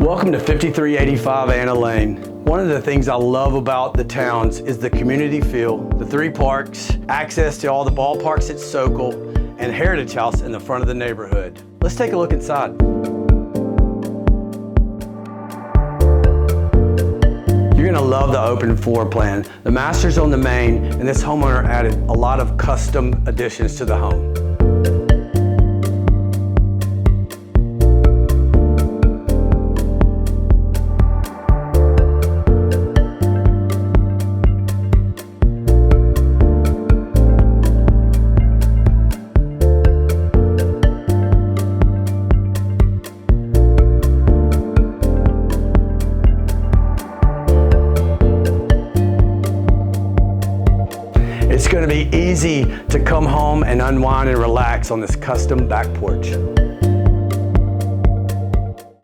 Welcome to 5385 Anna Lane. One of the things I love about the Towns is the community feel, the 3 parks, access to all the ballparks at Sokol, and Heritage House in the front of the neighborhood. Let's take a look inside. You're gonna love the open floor plan. The master's on the main, and this homeowner added a lot of custom additions to the home. It's going to be easy to come home and unwind and relax on this custom back porch.